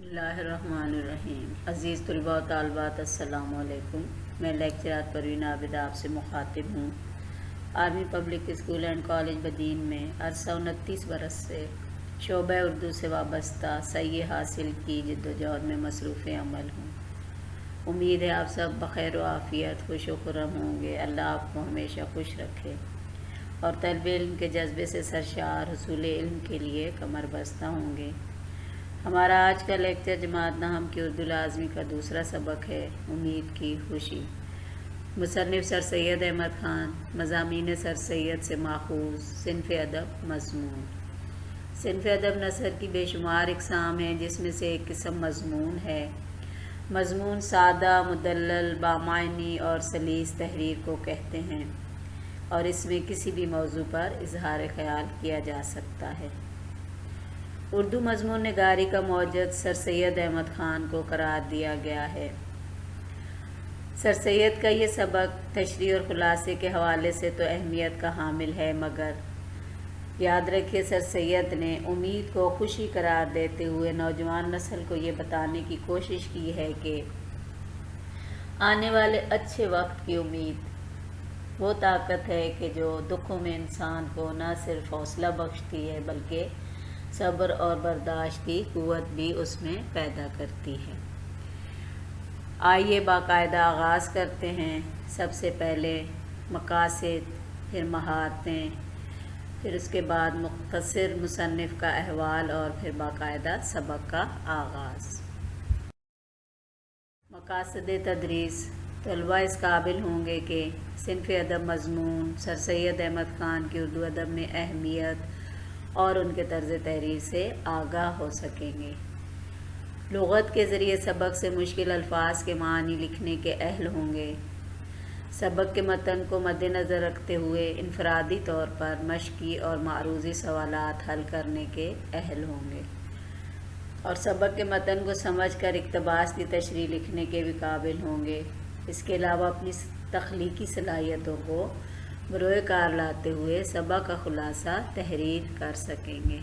اللہ الرحمن الرحیم۔ عزیز طلباء و طالبات السلام علیکم۔ میں لیکچرر پروین عابد آپ سے مخاطب ہوں۔ Army public school and college Badin میں عرصہ 29 برس سے شعبہ اردو سے وابستہ صحیح حاصل کی جدوجہد میں مصروف عمل ہوں۔ امید ہے آپ سب بخیر و عافیت خوش و خرم ہوں گے۔ اللہ آپ کو ہمیشہ خوش رکھے اور طلب علم کے جذبے سے سرشار حصول علم کے لیے کمر بستہ ہوں گے۔ ہمارا آج کا لیکچر جماعت نحم کی اردو لازمی کا دوسرا سبق ہے، امید کی خوشی۔ مصنف سر سید احمد خان، مضامین سر سید سے ماخوذ، صنف ادب مضمون۔ صنف ادب نثر کی بے شمار اقسام ہیں، جس میں سے ایک قسم مضمون ہے۔ مضمون سادہ، مدلل، بامعنی اور سلیس تحریر کو کہتے ہیں اور اس میں کسی بھی موضوع پر اظہار خیال کیا جا سکتا ہے۔ اردو مضمون نگاری کا موجد سر سید احمد خان کو قرار دیا گیا ہے۔ سر سید کا یہ سبق تشریح اور خلاصے کے حوالے سے تو اہمیت کا حامل ہے، مگر یاد رکھیے سر سید نے امید کو خوشی قرار دیتے ہوئے نوجوان نسل کو یہ بتانے کی کوشش کی ہے کہ آنے والے اچھے وقت کی امید وہ طاقت ہے کہ جو دکھوں میں انسان کو نہ صرف حوصلہ بخشتی ہے بلکہ صبر اور برداشت کی قوت بھی اس میں پیدا کرتی ہے۔ آئیے باقاعدہ آغاز کرتے ہیں۔ سب سے پہلے مقاصد، پھر مہارتیں، پھر اس کے بعد مختصر مصنف کا احوال اور پھر باقاعدہ سبق کا آغاز۔ مقاصد تدریس۔ طلباء اس قابل ہوں گے کہ صنف ادب مضمون سر سید احمد خان کی اردو ادب میں اہمیت اور ان کے طرز تحریر سے آگاہ ہو سکیں گے۔ لغت کے ذریعے سبق سے مشکل الفاظ کے معنی لکھنے کے اہل ہوں گے۔ سبق کے متن کو مد نظر رکھتے ہوئے انفرادی طور پر مشقی اور معروضی سوالات حل کرنے کے اہل ہوں گے اور سبق کے متن کو سمجھ کر اقتباس کی تشریح لکھنے کے بھی قابل ہوں گے۔ اس کے علاوہ اپنی تخلیقی صلاحیتوں کو بروئے کار لاتے ہوئے سبق کا خلاصہ تحریر کر سکیں گے۔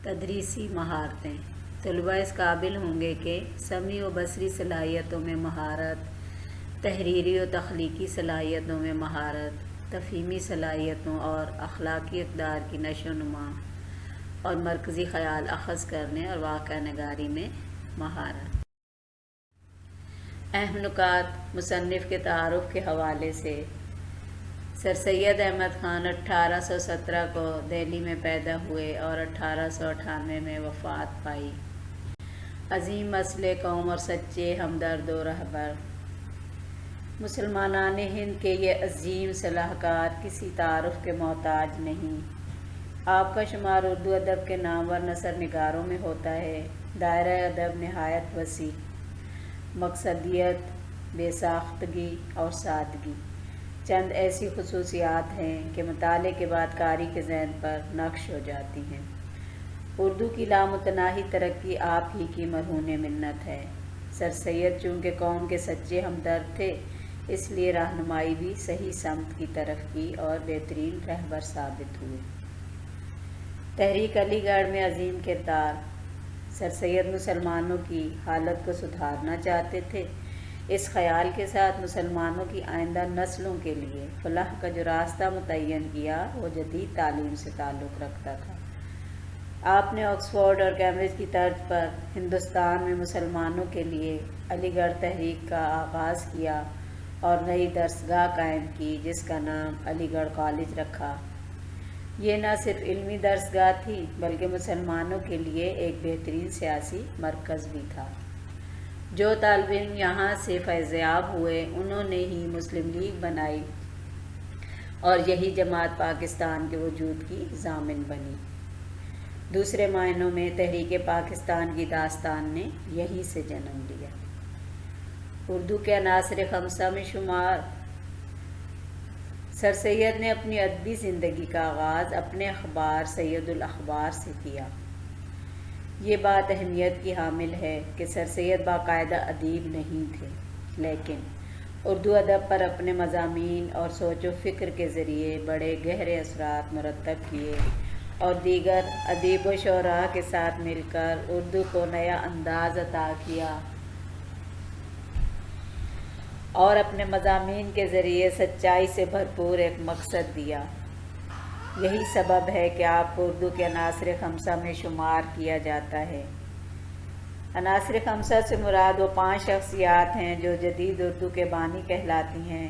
تدریسی مہارتیں۔ طلباء اس قابل ہوں گے کہ سمعی و بصری صلاحیتوں میں مہارت، تحریری و تخلیقی صلاحیتوں میں مہارت، تفہیمی صلاحیتوں اور اخلاقی اقدار کی نشو و نما اور مرکزی خیال اخذ کرنے اور واقعہ نگاری میں مہارت۔ اہم نکات مصنف کے تعارف کے حوالے سے۔ سر سید احمد خان 1817 کو دہلی میں پیدا ہوئے اور 1898 میں وفات پائی۔ عظیم مسئلے قوم اور سچے ہمدرد و رہبر۔ مسلمانان ہند کے یہ عظیم صلاح کار کسی تعارف کے محتاج نہیں۔ آپ کا شمار اردو ادب کے نامور نثر نگاروں میں ہوتا ہے۔ دائرہ ادب نہایت وسیع، مقصدیت، بے ساختگی اور سادگی چند ایسی خصوصیات ہیں کہ مطالعے کے بعد قاری کے ذہن پر نقش ہو جاتی ہیں۔ اردو کی لامتناہی ترقی آپ ہی کی مرہون منت ہے۔ سر سید چونکہ قوم کے سچے ہمدرد تھے، اس لیے رہنمائی بھی صحیح سمت کی طرف کی اور بہترین رہبر ثابت ہوئے۔ تحریک علی گڑھ میں عظیم کردار۔ سر سید مسلمانوں کی حالت کو سدھارنا چاہتے تھے، اس خیال کے ساتھ مسلمانوں کی آئندہ نسلوں کے لیے فلاح کا جو راستہ متعین کیا وہ جدید تعلیم سے تعلق رکھتا تھا۔ آپ نے آکسفورڈ اور کیمبرج کی طرز پر ہندوستان میں مسلمانوں کے لیے علی گڑھ تحریک کا آغاز کیا اور نئی درسگاہ قائم کی جس کا نام علی گڑھ کالج رکھا۔ یہ نہ صرف علمی درسگاہ تھی بلکہ مسلمانوں کے لیے ایک بہترین سیاسی مرکز بھی تھا۔ جو طالب علم یہاں سے فیض یاب ہوئے انہوں نے ہی مسلم لیگ بنائی اور یہی جماعت پاکستان کے وجود کی ضامن بنی۔ دوسرے معنوں میں تحریک پاکستان کی داستان نے یہیں سے جنم لیا۔ اردو کے عناصر خمسہ میں شمار۔ سر سید نے اپنی ادبی زندگی کا آغاز اپنے اخبار سید الاخبار سے کیا۔ یہ بات اہمیت کی حامل ہے کہ سر سید باقاعدہ ادیب نہیں تھے، لیکن اردو ادب پر اپنے مضامین اور سوچ و فکر کے ذریعے بڑے گہرے اثرات مرتب کیے اور دیگر ادیب و شعراء کے ساتھ مل کر اردو کو نیا انداز عطا کیا اور اپنے مضامین کے ذریعے سچائی سے بھرپور ایک مقصد دیا۔ یہی سبب ہے کہ آپ کو اردو کے عناصر خمسہ میں شمار کیا جاتا ہے۔ عناصر خمسہ سے مراد وہ 5 شخصیات ہیں جو جدید اردو کے بانی کہلاتی ہیں،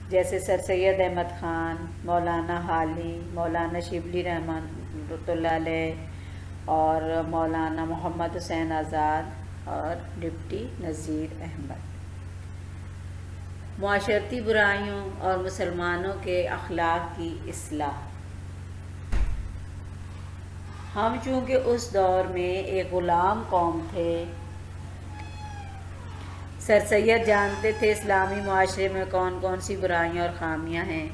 جیسے سر سید احمد خان، مولانا حالی، مولانا شبلی رحمۃ اللہ علیہ اور مولانا محمد حسین آزاد اور ڈپٹی نذیر احمد۔ معاشرتی برائیوں اور مسلمانوں کے اخلاق کی اصلاح۔ ہم چونکہ اس دور میں ایک غلام قوم تھے، سر سید جانتے تھے اسلامی معاشرے میں کون کون سی برائیاں اور خامیاں ہیں،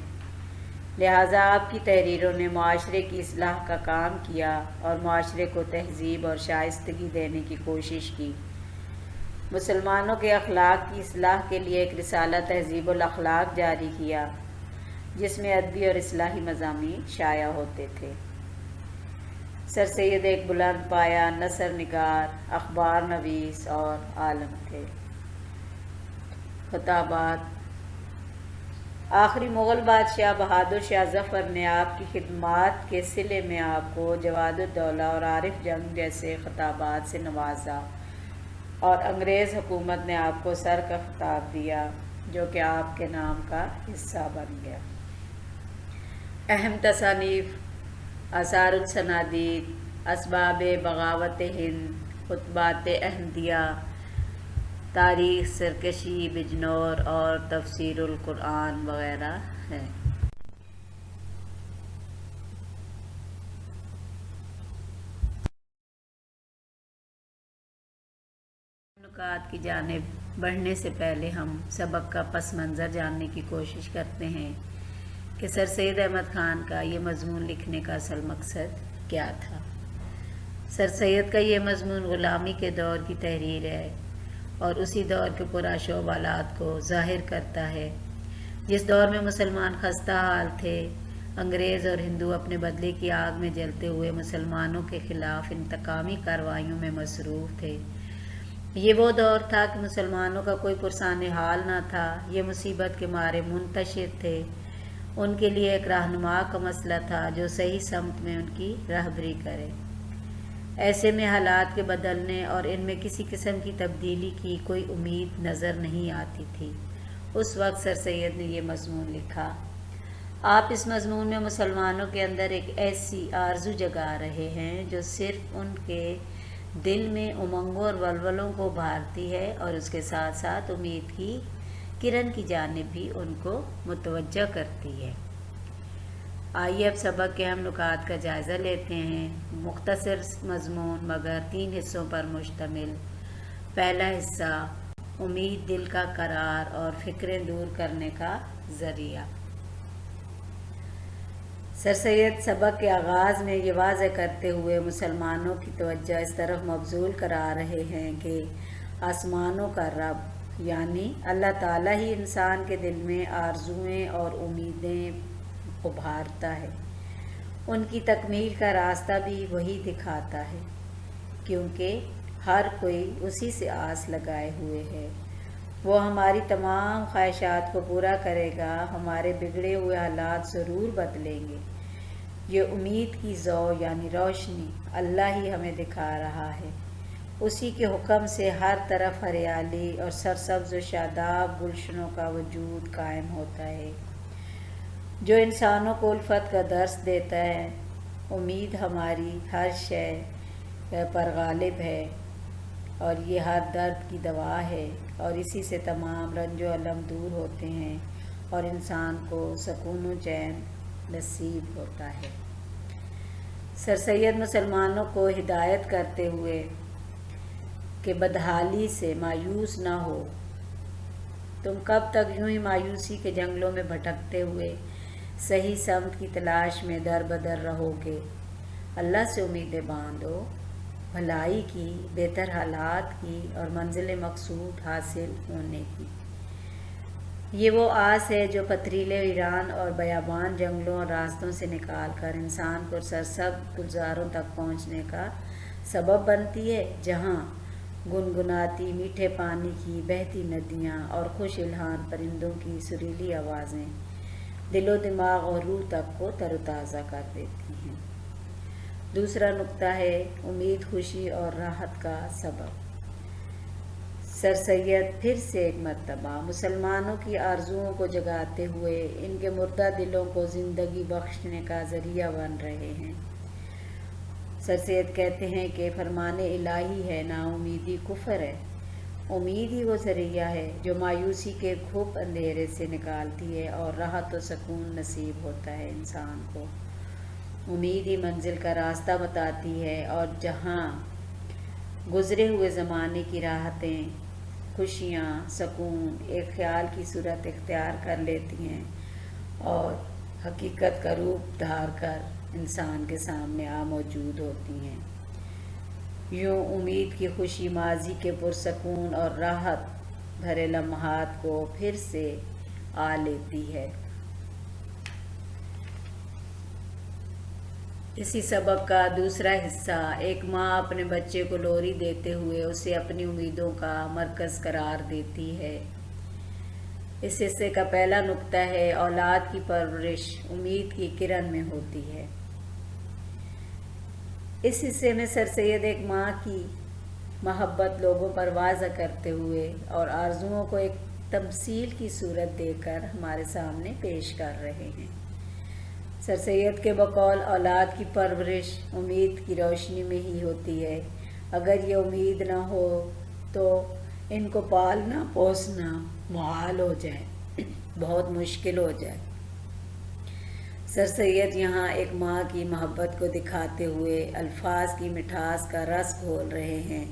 لہٰذا آپ کی تحریروں نے معاشرے کی اصلاح کا کام کیا اور معاشرے کو تہذیب اور شائستگی دینے کی کوشش کی۔ مسلمانوں کے اخلاق کی اصلاح کے لیے ایک رسالہ تہذیب الاخلاق جاری کیا، جس میں ادبی اور اصلاحی مضامین شائع ہوتے تھے۔ سر سید ایک بلند پایہ نثر نگار، اخبار نویس اور عالم تھے۔ خطابات۔ آخری مغل بادشاہ بہادر شاہ ظفر نے آپ کی خدمات کے صلے میں آپ کو جواد الدولہ اور عارف جنگ جیسے خطابات سے نوازا، اور انگریز حکومت نے آپ کو سر کا خطاب دیا، جو کہ آپ کے نام کا حصہ بن گیا۔ اہم تصانیف: آثار الصنادید، اسباب بغاوت ہند، خطبات احمدیہ، تاریخ سرکشی بجنور اور تفسیر القرآن وغیرہ ہیں۔ نکات کی جانب بڑھنے سے پہلے ہم سبق کا پس منظر جاننے کی کوشش کرتے ہیں کہ سر سید احمد خان کا یہ مضمون لکھنے کا اصل مقصد کیا تھا۔ سر سید کا یہ مضمون غلامی کے دور کی تحریر ہے اور اسی دور کے پرآشوب حالات کو ظاہر کرتا ہے، جس دور میں مسلمان خستہ حال تھے۔ انگریز اور ہندو اپنے بدلے کی آگ میں جلتے ہوئے مسلمانوں کے خلاف انتقامی کارروائیوں میں مصروف تھے۔ یہ وہ دور تھا کہ مسلمانوں کا کوئی پرسان حال نہ تھا، یہ مصیبت کے مارے منتشر تھے۔ ان کے لیے ایک رہنما کا مسئلہ تھا جو صحیح سمت میں ان کی رہبری کرے۔ ایسے میں حالات کے بدلنے اور ان میں کسی قسم کی تبدیلی کی کوئی امید نظر نہیں آتی تھی۔ اس وقت سر سید نے یہ مضمون لکھا۔ آپ اس مضمون میں مسلمانوں کے اندر ایک ایسی آرزو جگا رہے ہیں جو صرف ان کے دل میں امنگوں اور ولولوں کو ابھارتی ہے اور اس کے ساتھ ساتھ امید کی کرن کی جانب بھی ان کو متوجہ کرتی ہے۔ آئیے اب سبق کے اہم نکات کا جائزہ لیتے ہیں۔ مختصر مضمون مگر 3 حصوں پر مشتمل۔ پہلا حصہ: امید دل کا قرار اور فکریں دور کرنے کا ذریعہ۔ سر سید سبق کے آغاز میں یہ واضح کرتے ہوئے مسلمانوں کی توجہ اس طرف مبذول کرا رہے ہیں کہ آسمانوں کا رب یعنی اللہ تعالیٰ ہی انسان کے دل میں آرزوئیں اور امیدیں ابھارتا ہے۔ ان کی تکمیل کا راستہ بھی وہی دکھاتا ہے، کیونکہ ہر کوئی اسی سے آس لگائے ہوئے ہے۔ وہ ہماری تمام خواہشات کو پورا کرے گا، ہمارے بگڑے ہوئے حالات ضرور بدلیں گے۔ یہ امید کی ضوء یعنی روشنی اللہ ہی ہمیں دکھا رہا ہے۔ اسی کے حکم سے ہر طرف ہریالی اور سرسبز و شاداب گلشنوں کا وجود قائم ہوتا ہے، جو انسانوں کو الفت کا درس دیتا ہے۔ امید ہماری ہر شے پر غالب ہے اور یہ ہر درد کی دوا ہے، اور اسی سے تمام رنج و الم دور ہوتے ہیں اور انسان کو سکون و چین نصیب ہوتا ہے۔ سر سید مسلمانوں کو ہدایت کرتے ہوئے کہ بدحالی سے مایوس نہ ہو، تم کب تک یوں ہی مایوسی کے جنگلوں میں بھٹکتے ہوئے صحیح سمت کی تلاش میں در بدر رہو گے۔ اللہ سے امیدیں باندھو، بھلائی کی، بہتر حالات کی اور منزل مقصود حاصل ہونے کی۔ یہ وہ آس ہے جو پتھریلے ویران اور بیابان جنگلوں اور راستوں سے نکال کر انسان کو سرسبز گلزاروں تک پہنچنے کا سبب بنتی ہے، جہاں گنگناتی میٹھے پانی کی بہتی ندیاں اور خوش الحان پرندوں کی سریلی آوازیں دل و دماغ اور روح تک کو تر و تازہ کر دیتی ہیں۔ دوسرا نقطہ ہے امید، خوشی اور راحت کا سبب۔ سر سید پھر سے ایک مرتبہ مسلمانوں کی آرزوؤں کو جگاتے ہوئے ان کے مردہ دلوں کو زندگی بخشنے کا ذریعہ بن رہے ہیں۔ سر سید کہتے ہیں کہ فرمان الہی ہے، نا امیدی کفر ہے۔ امید ہی وہ ذریعہ ہے جو مایوسی کے گھپ اندھیرے سے نکالتی ہے اور راحت و سکون نصیب ہوتا ہے انسان کو۔ امید ہی منزل کا راستہ بتاتی ہے، اور جہاں گزرے ہوئے زمانے کی راحتیں، خوشیاں، سکون ایک خیال کی صورت اختیار کر لیتی ہیں اور حقیقت کا روپ دھار کر انسان کے سامنے موجود ہوتی ہیں۔ یوں امید کی خوشی ماضی کے پرسکون اور راحت بھرے لمحات کو پھر سے لیتی ہے۔ اسی سبق کا دوسرا حصہ، ایک ماں اپنے بچے کو لوری دیتے ہوئے اسے اپنی امیدوں کا مرکز قرار دیتی ہے۔ اس حصے کا پہلا نقطہ ہے، اولاد کی پرورش امید کی کرن میں ہوتی ہے۔ اس حصے میں سر سید ایک ماں کی محبت لوگوں پر واضح کرتے ہوئے اور آرزوؤں کو ایک تمثیل کی صورت دے کر ہمارے سامنے پیش کر رہے ہیں۔ سر سید کے بقول اولاد کی پرورش امید کی روشنی میں ہی ہوتی ہے۔ اگر یہ امید نہ ہو تو ان کو پالنا پوسنا محال ہو جائے، بہت مشکل ہو جائے۔ سر سید یہاں ایک ماں کی محبت کو دکھاتے ہوئے الفاظ کی مٹھاس کا رس گھول رہے ہیں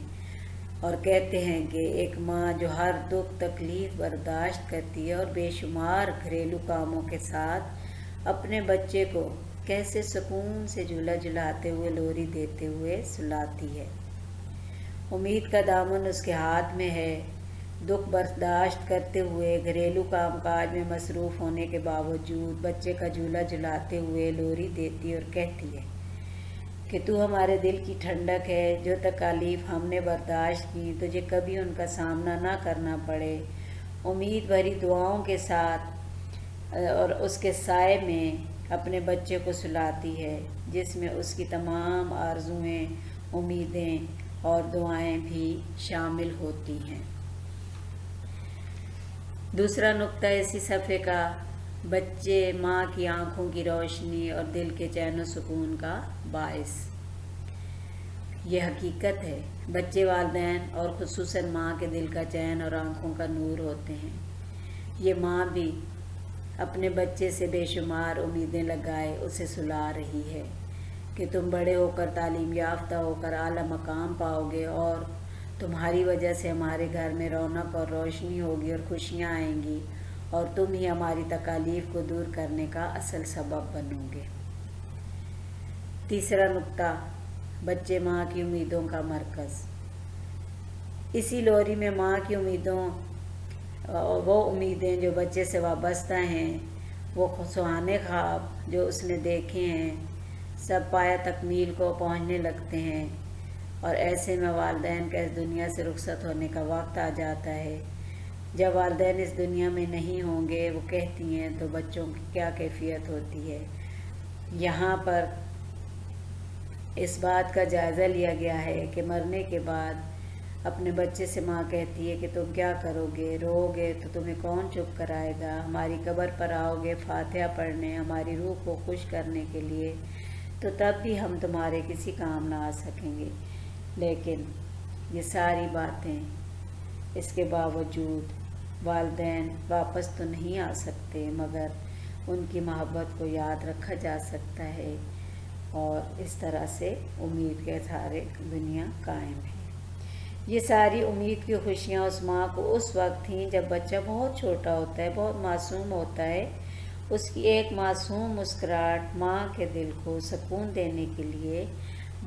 اور کہتے ہیں کہ ایک ماں جو ہر دکھ تکلیف برداشت کرتی ہے اور بے شمار گھریلو کاموں کے ساتھ اپنے بچے کو کیسے سکون سے جھولا جھلاتے ہوئے لوری دیتے ہوئے سلاتی ہے۔ امید کا دامن اس کے ہاتھ میں ہے۔ دکھ برداشت کرتے ہوئے گھریلو کام کاج میں مصروف ہونے کے باوجود بچے کا جھولا جھلاتے ہوئے لوری دیتی اور کہتی ہے کہ تو ہمارے دل کی ٹھنڈک ہے، جو تکالیف ہم نے برداشت کی تجھے کبھی ان کا سامنا نہ کرنا پڑے۔ امید بھری دعاؤں کے ساتھ اور اس کے سائے میں اپنے بچے کو سلاتی ہے، جس میں اس کی تمام آرزوئیں، امیدیں اور دعائیں بھی شامل ہوتی ہیں۔ دوسرا نقطہ اسی صفحے کا، بچے ماں کی آنکھوں کی روشنی اور دل کے چین و سکون کا باعث۔ یہ حقیقت ہے، بچے والدین اور خصوصاً ماں کے دل کا چین اور آنکھوں کا نور ہوتے ہیں۔ یہ ماں بھی اپنے بچے سے بے شمار امیدیں لگائے اسے سلا رہی ہے کہ تم بڑے ہو کر تعلیم یافتہ ہو کر اعلیٰ مقام پاؤ گے اور تمہاری وجہ سے ہمارے گھر میں رونق اور روشنی ہوگی اور خوشیاں آئیں گی، اور تم ہی ہماری تکالیف کو دور کرنے کا اصل سبب بنو گے۔ تیسرا نقطہ، بچے ماں کی امیدوں کا مرکز۔ اسی لوری میں ماں کی امیدوں، وہ امیدیں جو بچے سے وابستہ ہیں، وہ سہانے خواب جو اس نے دیکھے ہیں، سب پایہ تکمیل کو پہنچنے لگتے ہیں، اور ایسے میں والدین کا اس دنیا سے رخصت ہونے کا وقت آ جاتا ہے۔ جب والدین اس دنیا میں نہیں ہوں گے، وہ کہتی ہیں، تو بچوں کی کیا کیفیت ہوتی ہے۔ یہاں پر اس بات کا جائزہ لیا گیا ہے کہ مرنے کے بعد اپنے بچے سے ماں کہتی ہے کہ تم کیا کرو گے، رو گے تو تمہیں کون چپ کرائے گا، ہماری قبر پر آؤ گے فاتحہ پڑھنے، ہماری روح کو خوش کرنے کے لیے، تو تب بھی ہم تمہارے کسی کام نہ آ سکیں گے۔ لیکن یہ ساری باتیں اس کے باوجود والدین واپس تو نہیں آ سکتے، مگر ان کی محبت کو یاد رکھا جا سکتا ہے، اور اس طرح سے امید کے سارے دنیا قائم ہے۔ یہ ساری امید کی خوشیاں اس ماں کو اس وقت تھیں جب بچہ بہت چھوٹا ہوتا ہے، بہت معصوم ہوتا ہے۔ اس کی ایک معصوم مسکراہٹ ماں کے دل کو سکون دینے کے لیے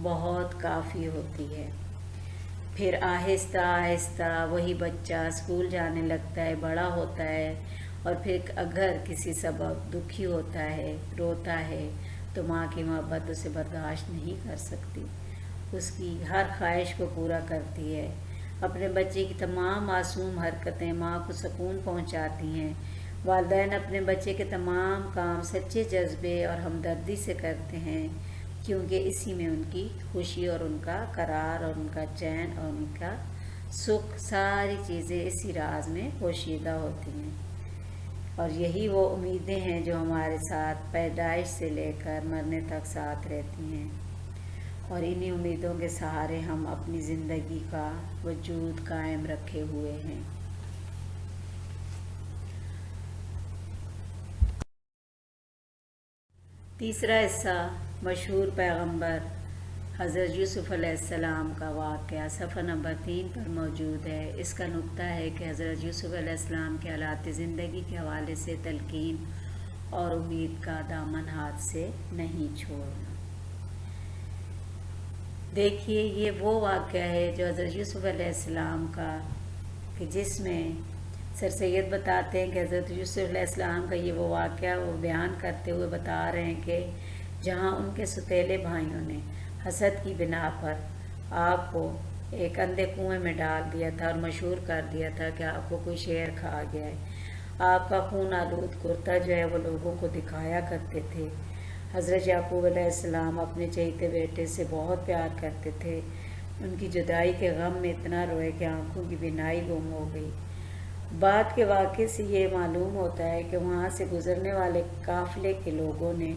بہت کافی ہوتی ہے۔ پھر آہستہ آہستہ وہی بچہ اسکول جانے لگتا ہے، بڑا ہوتا ہے اور پھر اگر کسی سبب دکھی ہوتا ہے، روتا ہے، تو ماں کی محبت اسے برداشت نہیں کر سکتی، اس کی ہر خواہش کو پورا کرتی ہے۔ اپنے بچے کی تمام معصوم حرکتیں ماں کو سکون پہنچاتی ہیں۔ والدین اپنے بچے کے تمام کام سچے جذبے اور ہمدردی سے کرتے ہیں، کیونکہ اسی میں ان کی خوشی اور ان کا قرار اور ان کا چین اور ان کا سکھ، ساری چیزیں اسی راز میں پوشیدہ ہوتی ہیں۔ اور یہی وہ امیدیں ہیں جو ہمارے ساتھ پیدائش سے لے کر مرنے تک ساتھ رہتی ہیں، اور انہی امیدوں کے سہارے ہم اپنی زندگی کا وجود قائم رکھے ہوئے ہیں۔ تیسرا حصہ مشہور پیغمبر حضرت یوسف علیہ السلام کا واقعہ صفحہ نمبر 3 پر موجود ہے۔ اس کا نقطہ ہے کہ حضرت یوسف علیہ السلام کے حالات زندگی کے حوالے سے تلقین اور امید کا دامن ہاتھ سے نہیں چھوڑنا۔ دیکھیے، یہ وہ واقعہ ہے جو حضرت یوسف علیہ السلام کا، کہ جس میں سر سید بتاتے ہیں کہ حضرت یوسف علیہ السلام کا یہ وہ واقعہ وہ بیان کرتے ہوئے بتا رہے ہیں کہ جہاں ان کے ستیلے بھائیوں نے حسد کی بنا پر آپ کو ایک اندھے کنویں میں ڈال دیا تھا اور مشہور کر دیا تھا کہ آپ کو کوئی شیر کھا گیا ہے۔ آپ کا خون آلود کرتا جو ہے وہ لوگوں کو دکھایا کرتے تھے۔ حضرت یعقوب علیہ السلام اپنے چہیتے بیٹے سے بہت پیار کرتے تھے۔ ان کی جدائی کے غم میں اتنا روئے کہ آنکھوں کی بینائی گم ہو گئی۔ بعد کے واقعے سے یہ معلوم ہوتا ہے کہ وہاں سے گزرنے والے قافلے کے لوگوں نے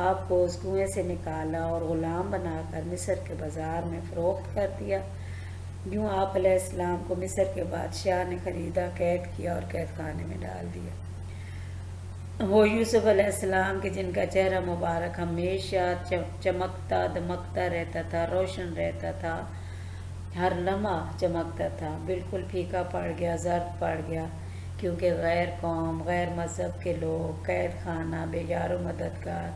آپ کو اس کنویں سے نکالا اور غلام بنا کر مصر کے بازار میں فروخت کر دیا۔ یوں آپ علیہ السلام کو مصر کے بادشاہ نے خریدا، قید کیا اور قید خانے میں ڈال دیا۔ وہ یوسف علیہ السلام کے جن کا چہرہ مبارک ہمیشہ چمکتا دمکتا رہتا تھا، روشن رہتا تھا، ہر لمحہ چمکتا تھا، بالکل پھیکا پڑ گیا، زرد پڑ گیا، کیونکہ غیر قوم، غیر مذہب کے لوگ، قید خانہ، بے یار و مددگار،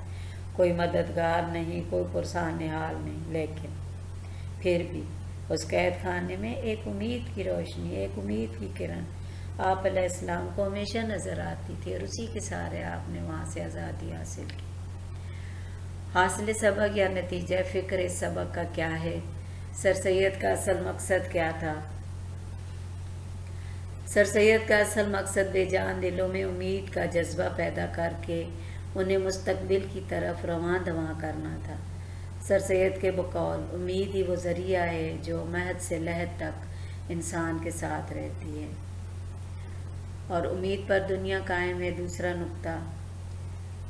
کوئی مددگار نہیں، کوئی پرسان حال نہیں، لیکن پھر بھی اس قید خانے میں ایک امید کی روشنی، ایک امید کی کرن آپ علیہ السلام کو ہمیشہ نظر آتی تھی، اور اسی کے سارے آپ نے وہاں سے آزادی حاصل کی۔ حاصل سبق یا نتیجہ فکر اس سبق کا کیا ہے؟ سر سید کا اصل مقصد کیا تھا؟ سر سید کا اصل مقصد بے جان دلوں میں امید کا جذبہ پیدا کر کے انہیں مستقبل کی طرف رواں دواں کرنا تھا۔ سر سید کے بقول امید ہی وہ ذریعہ ہے جو مہد سے لحد تک انسان کے ساتھ رہتی ہے، اور امید پر دنیا قائم ہے۔ دوسرا نقطہ،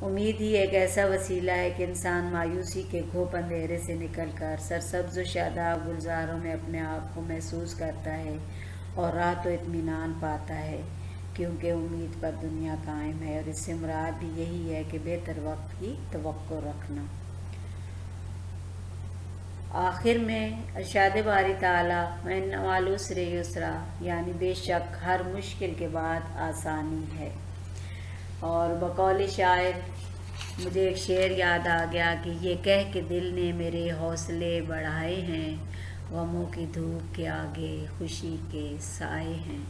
امید ہی ایک ایسا وسیلہ ہے کہ انسان مایوسی کے گھوپ اندھیرے سے نکل کر سرسبز و شاداب گلزاروں میں اپنے آپ کو محسوس کرتا ہے اور راحت و اطمینان پاتا ہے، کیونکہ امید پر دنیا قائم ہے، اور اس سے مراد بھی یہی ہے کہ بہتر وقت کی توقع رکھنا۔ آخر میں ارشاد باری تعالیٰ وَإِنَّ مَعَ الْعُسْرِ يُسْرًا، یعنی بے شک ہر مشکل کے بعد آسانی ہے۔ اور بقول شاعر مجھے ایک شعر یاد آ گیا کہ یہ کہہ کے دل نے میرے حوصلے بڑھائے ہیں، غموں کی دھوپ کے آگے خوشی کے سائے ہیں۔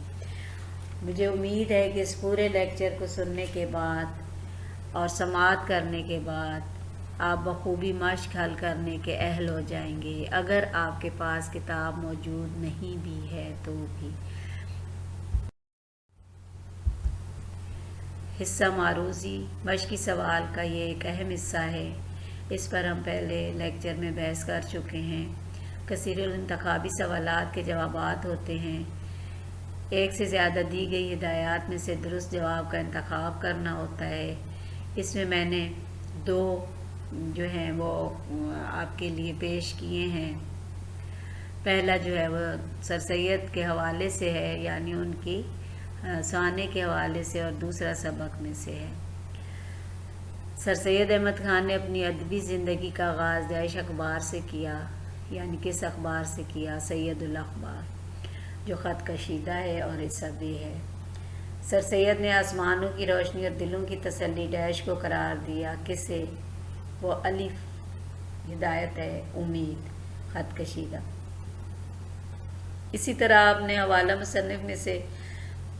مجھے امید ہے کہ اس پورے لیکچر کو سننے کے بعد اور سماعت کرنے کے بعد آپ بخوبی مشق حل کرنے کے اہل ہو جائیں گے۔ اگر آپ کے پاس کتاب موجود نہیں بھی ہے تو بھی۔ حصہ معروضی مشقی سوال کا یہ ایک اہم حصہ ہے۔ اس پر ہم پہلے لیکچر میں بحث کر چکے ہیں۔ کثیر الانتخابی سوالات کے جوابات ہوتے ہیں۔ ایک سے زیادہ دی گئی ہدایات میں سے درست جواب کا انتخاب کرنا ہوتا ہے۔ اس میں میں نے 2 جو ہیں وہ آپ کے لیے پیش کیے ہیں۔ پہلا جو ہے وہ سر سید کے حوالے سے ہے، یعنی ان کی سوانح کے حوالے سے، اور دوسرا سبق میں سے ہے۔ سر سید احمد خان نے اپنی ادبی زندگی کا آغاز داعش اخبار سے کیا، یعنی کس اخبار سے کیا؟ سید الاخبار، جو خط کشیدہ ہے اور عصبی ہے۔ سر سید نے آسمانوں کی روشنی اور دلوں کی تسلی ڈیش کو قرار دیا۔ کسے؟ وہ الف ہدایت ہے، امید، خط کشیدہ۔ اسی طرح آپ نے حوالہ مصنف میں سے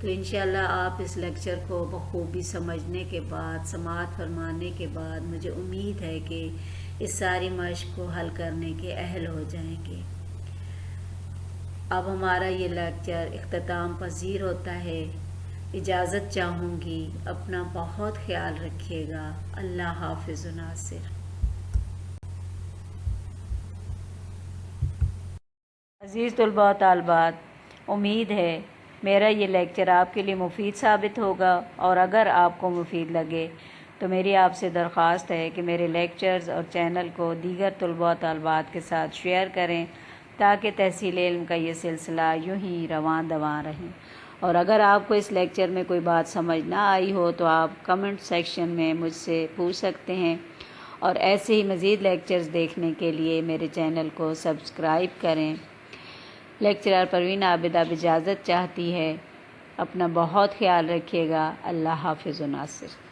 تو انشاءاللہ آپ اس لیکچر کو بخوبی سمجھنے کے بعد، سماعت فرمانے کے بعد مجھے امید ہے کہ اس ساری مشق کو حل کرنے کے اہل ہو جائیں گے۔ اب ہمارا یہ لیکچر اختتام پذیر ہوتا ہے۔ اجازت چاہوں گی، اپنا بہت خیال رکھیے گا۔ اللہ حافظ و ناصر۔ عزیز طلباء و طالبات، امید ہے میرا یہ لیکچر آپ کے لیے مفید ثابت ہوگا، اور اگر آپ کو مفید لگے تو میری آپ سے درخواست ہے کہ میرے لیکچرز اور چینل کو دیگر طلباء و طالبات کے ساتھ شیئر کریں تاکہ تحصیل علم کا یہ سلسلہ یوں ہی رواں دواں رہیں۔ اور اگر آپ کو اس لیکچر میں کوئی بات سمجھ نہ آئی ہو تو آپ کمنٹ سیکشن میں مجھ سے پوچھ سکتے ہیں، اور ایسے ہی مزید لیکچرز دیکھنے کے لیے میرے چینل کو سبسکرائب کریں۔ لیکچرر پروین عابد اب اجازت چاہتی ہے۔ اپنا بہت خیال رکھیے گا۔ اللہ حافظ و ناصر۔